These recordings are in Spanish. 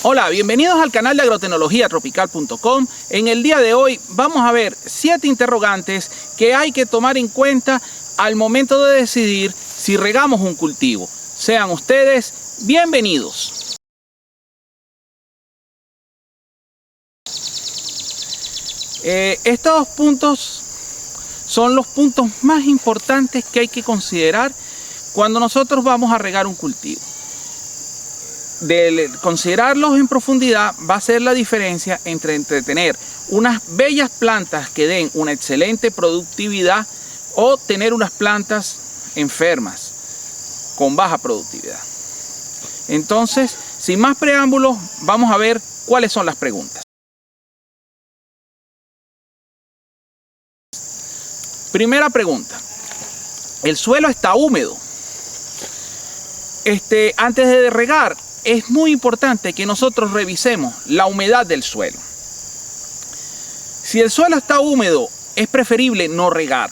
Hola, bienvenidos al canal de agrotecnologiatropical.com. En el día de hoy vamos a ver 7 interrogantes que hay que tomar en cuenta al momento de decidir si regamos un cultivo. Sean ustedes bienvenidos. Estos puntos son los puntos más importantes que hay que considerar cuando nosotros vamos a regar un cultivo. De considerarlos en profundidad va a ser la diferencia entre tener unas bellas plantas que den una excelente productividad o tener unas plantas enfermas con baja productividad. Entonces, sin más preámbulos, vamos a ver cuáles son las preguntas. Primera pregunta: ¿el suelo está húmedo? Antes de regar, es muy importante que nosotros revisemos la humedad del suelo. Si el suelo está húmedo, es preferible no regar.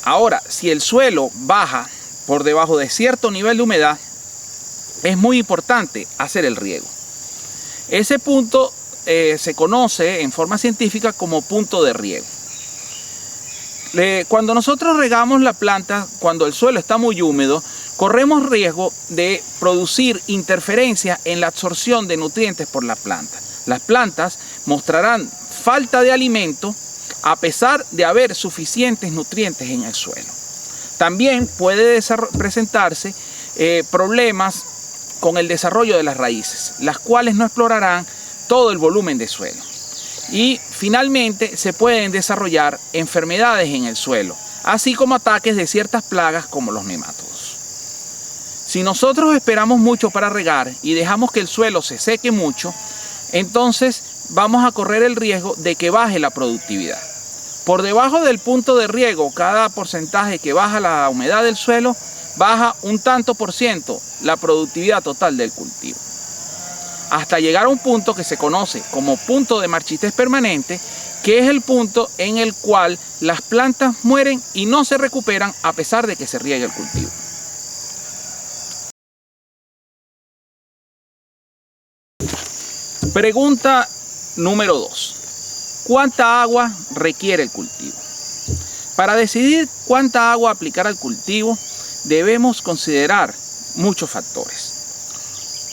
Ahora, si el suelo baja por debajo de cierto nivel de humedad, es muy importante hacer el riego. Ese punto se conoce en forma científica como punto de riego. Cuando nosotros regamos la planta, cuando el suelo está muy húmedo, corremos riesgo de producir interferencia en la absorción de nutrientes por la planta. Las plantas mostrarán falta de alimento a pesar de haber suficientes nutrientes en el suelo. También puede presentarse problemas con el desarrollo de las raíces, las cuales no explorarán todo el volumen de suelo. Y finalmente se pueden desarrollar enfermedades en el suelo, así como ataques de ciertas plagas como los nemátodos. Si nosotros esperamos mucho para regar y dejamos que el suelo se seque mucho, entonces vamos a correr el riesgo de que baje la productividad. Por debajo del punto de riego, cada porcentaje que baja la humedad del suelo, baja un tanto por ciento la productividad total del cultivo, hasta llegar a un punto que se conoce como punto de marchitez permanente, que es el punto en el cual las plantas mueren y no se recuperan a pesar de que se riegue el cultivo. Pregunta número 2. ¿Cuánta agua requiere el cultivo? Para decidir cuánta agua aplicar al cultivo, debemos considerar muchos factores.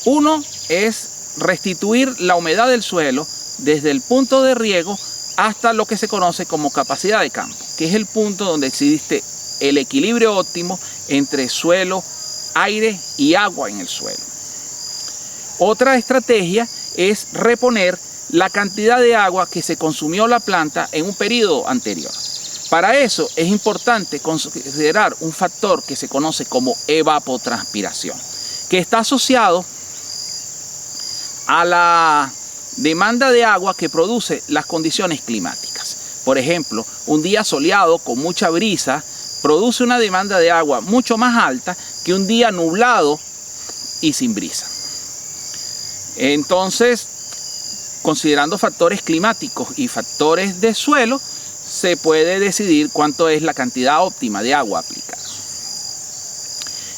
Uno es restituir la humedad del suelo desde el punto de riego hasta lo que se conoce como capacidad de campo, que es el punto donde existe el equilibrio óptimo entre suelo, aire y agua en el suelo. Otra estrategia es reponer la cantidad de agua que se consumió la planta en un periodo anterior. Para eso es importante considerar un factor que se conoce como evapotranspiración, que está asociado a la demanda de agua que produce las condiciones climáticas. Por ejemplo, un día soleado con mucha brisa produce una demanda de agua mucho más alta que un día nublado y sin brisa. Entonces, considerando factores climáticos y factores de suelo, se puede decidir cuánto es la cantidad óptima de agua aplicada.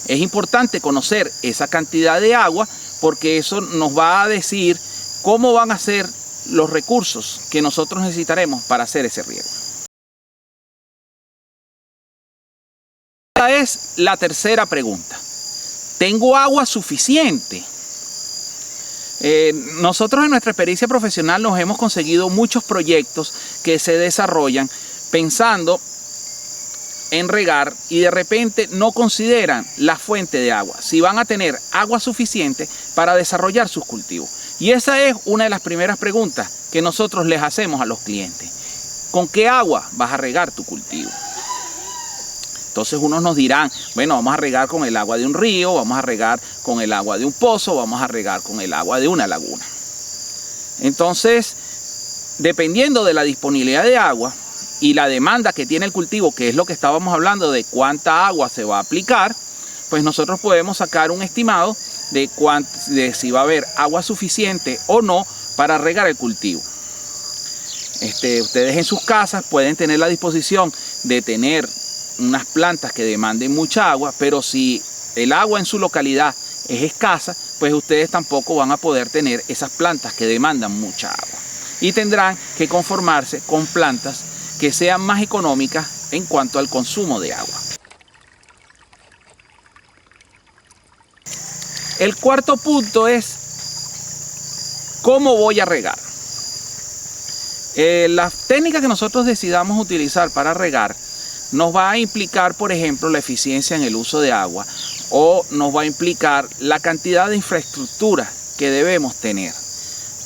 Es importante conocer esa cantidad de agua porque eso nos va a decir cómo van a ser los recursos que nosotros necesitaremos para hacer ese riego. Esta es la tercera pregunta. ¿Tengo agua suficiente? Nosotros en nuestra experiencia profesional nos hemos conseguido muchos proyectos que se desarrollan pensando en regar y de repente no consideran la fuente de agua, si van a tener agua suficiente para desarrollar sus cultivos. Y esa es una de las primeras preguntas que nosotros les hacemos a los clientes. ¿Con qué agua vas a regar tu cultivo? Entonces unos nos dirán, bueno, vamos a regar con el agua de un río, vamos a regar con el agua de un pozo, vamos a regar con el agua de una laguna. Entonces, dependiendo de la disponibilidad de agua y la demanda que tiene el cultivo, que es lo que estábamos hablando de cuánta agua se va a aplicar, pues nosotros podemos sacar un estimado de si va a haber agua suficiente o no para regar el cultivo. Ustedes en sus casas pueden tener la disposición de tener unas plantas que demanden mucha agua, pero si el agua en su localidad es escasa, pues pues ustedes tampoco van a poder tener esas plantas que demandan mucha agua. Y tendrán que conformarse con plantas que sean más económicas en cuanto al consumo de agua. El cuarto punto es cómo voy a regar. La técnica que nosotros decidamos utilizar para regar nos va a implicar, por ejemplo, la eficiencia en el uso de agua, o nos va a implicar la cantidad de infraestructura que debemos tener.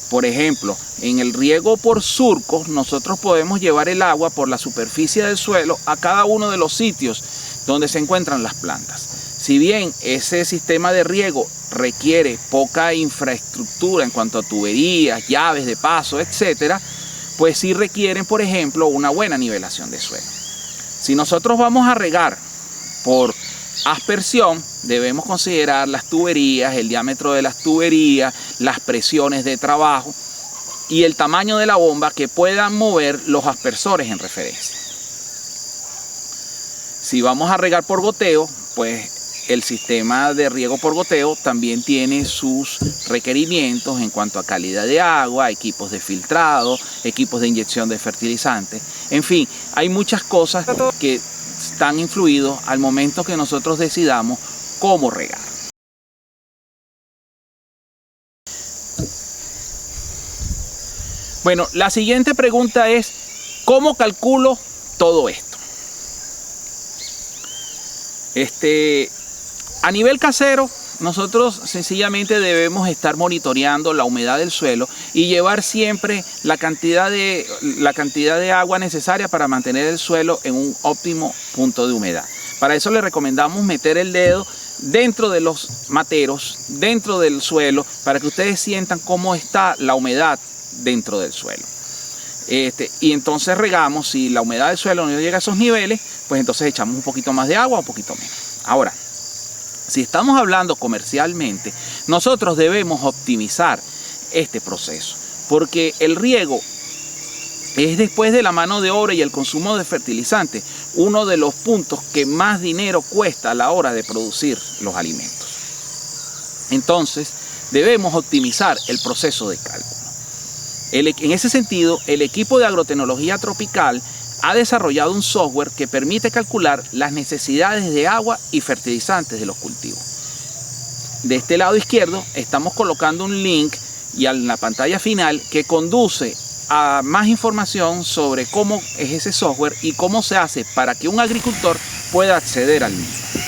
Por ejemplo, en el riego por surcos, nosotros podemos llevar el agua por la superficie del suelo a cada uno de los sitios donde se encuentran las plantas. Si bien ese sistema de riego requiere poca infraestructura en cuanto a tuberías, llaves de paso, etcétera, pues sí requieren, por ejemplo, una buena nivelación de suelo. Si nosotros vamos a regar por aspersión, debemos considerar las tuberías, el diámetro de las tuberías, las presiones de trabajo y el tamaño de la bomba que puedan mover los aspersores en referencia. Si vamos a regar por goteo, pues el sistema de riego por goteo también tiene sus requerimientos en cuanto a calidad de agua, equipos de filtrado, equipos de inyección de fertilizantes. En fin, hay muchas cosas que están influidos al momento que nosotros decidamos cómo regar. Bueno, la siguiente pregunta es, ¿cómo calculo todo esto? A nivel casero, nosotros sencillamente debemos estar monitoreando la humedad del suelo y llevar siempre la cantidad de agua necesaria para mantener el suelo en un óptimo punto de humedad. Para eso le recomendamos meter el dedo dentro de los materos, dentro del suelo, para que ustedes sientan cómo está la humedad dentro del suelo. Y entonces regamos. Si la humedad del suelo no llega a esos niveles, pues entonces echamos un poquito más de agua o un poquito menos. Ahora, si estamos hablando comercialmente, nosotros debemos optimizar este proceso, porque el riego es, después de la mano de obra y el consumo de fertilizantes, uno de los puntos que más dinero cuesta a la hora de producir los alimentos. Entonces, debemos optimizar el proceso de cálculo. En ese sentido, el equipo de agrotecnología tropical ha desarrollado un software que permite calcular las necesidades de agua y fertilizantes de los cultivos. De este lado izquierdo estamos colocando un link y en la pantalla final que conduce a más información sobre cómo es ese software y cómo se hace para que un agricultor pueda acceder al mismo.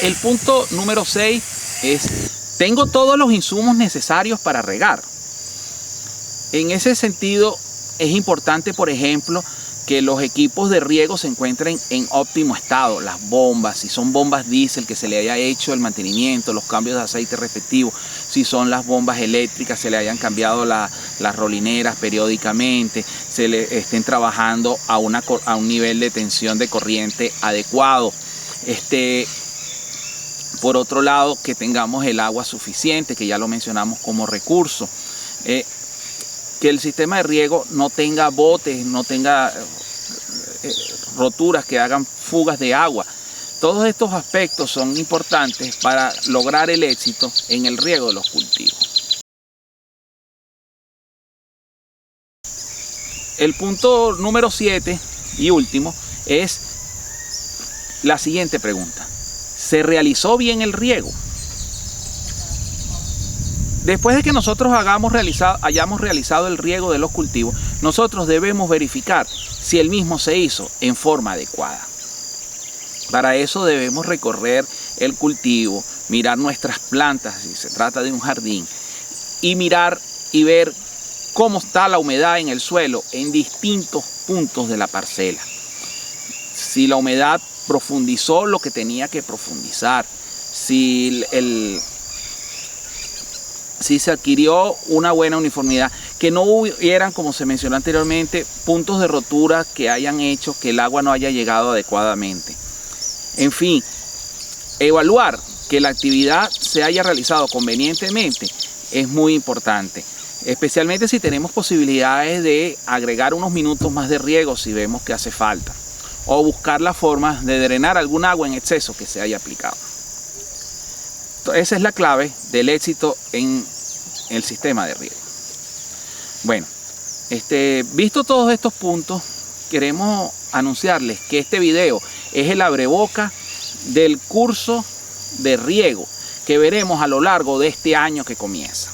El punto número 6 es: tengo todos los insumos necesarios para regar. En ese sentido, es importante, por ejemplo, que los equipos de riego se encuentren en óptimo estado. Las bombas, si son bombas diésel, que se le haya hecho el mantenimiento, los cambios de aceite respectivos. Si son las bombas eléctricas, se le hayan cambiado las rolineras periódicamente, se le estén trabajando a un nivel de tensión de corriente adecuado. Por otro lado, que tengamos el agua suficiente, que ya lo mencionamos como recurso. Que el sistema de riego no tenga botes, no tenga roturas que hagan fugas de agua. Todos estos aspectos son importantes para lograr el éxito en el riego de los cultivos. El punto número 7 y último es la siguiente pregunta: ¿se realizó bien el riego? Después de que nosotros hayamos realizado el riego de los cultivos, nosotros debemos verificar si el mismo se hizo en forma adecuada. Para eso debemos recorrer el cultivo, mirar nuestras plantas, si se trata de un jardín, y mirar y ver cómo está la humedad en el suelo en distintos puntos de la parcela. Si la humedad profundizó lo que tenía que profundizar, si se adquirió una buena uniformidad, que no hubieran, como se mencionó anteriormente, puntos de rotura que hayan hecho que el agua no haya llegado adecuadamente. En fin, evaluar que la actividad se haya realizado convenientemente es muy importante, especialmente si tenemos posibilidades de agregar unos minutos más de riego si vemos que hace falta, o buscar la forma de drenar algún agua en exceso que se haya aplicado. Esa es la clave del éxito en el sistema de riego. Bueno, visto todos estos puntos, queremos anunciarles que este video es el abreboca del curso de riego que veremos a lo largo de este año que comienza.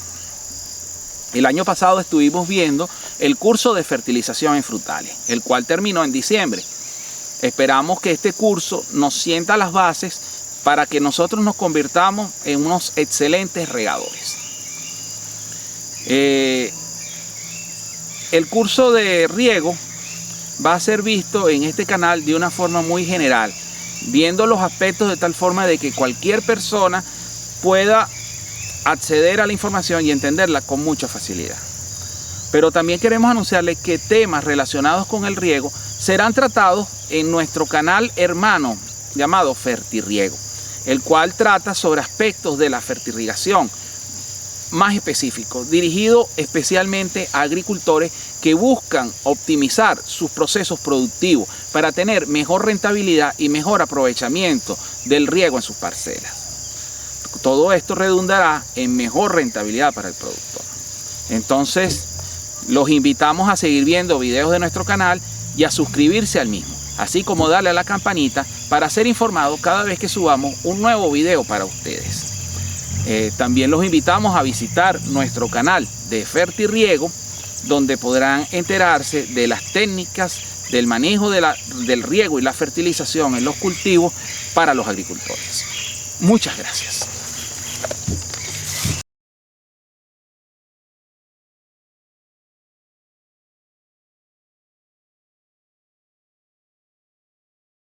El año pasado estuvimos viendo el curso de fertilización en frutales, el cual terminó en diciembre. Esperamos que este curso nos sienta las bases para que nosotros nos convirtamos en unos excelentes regadores. El curso de riego va a ser visto en este canal de una forma muy general, viendo los aspectos de tal forma de que cualquier persona pueda acceder a la información y entenderla con mucha facilidad. Pero también queremos anunciarles que temas relacionados con el riego serán tratados en nuestro canal hermano llamado Fertirriego, el cual trata sobre aspectos de la fertirrigación más específicos, dirigido especialmente a agricultores que buscan optimizar sus procesos productivos para tener mejor rentabilidad y mejor aprovechamiento del riego en sus parcelas. Todo esto redundará en mejor rentabilidad para el productor. Entonces, los invitamos a seguir viendo videos de nuestro canal y a suscribirse al mismo, así como darle a la campanita para ser informados cada vez que subamos un nuevo video para ustedes. También los invitamos a visitar nuestro canal de Fertirriego, donde podrán enterarse de las técnicas del manejo del riego y la fertilización en los cultivos para los agricultores. Muchas gracias.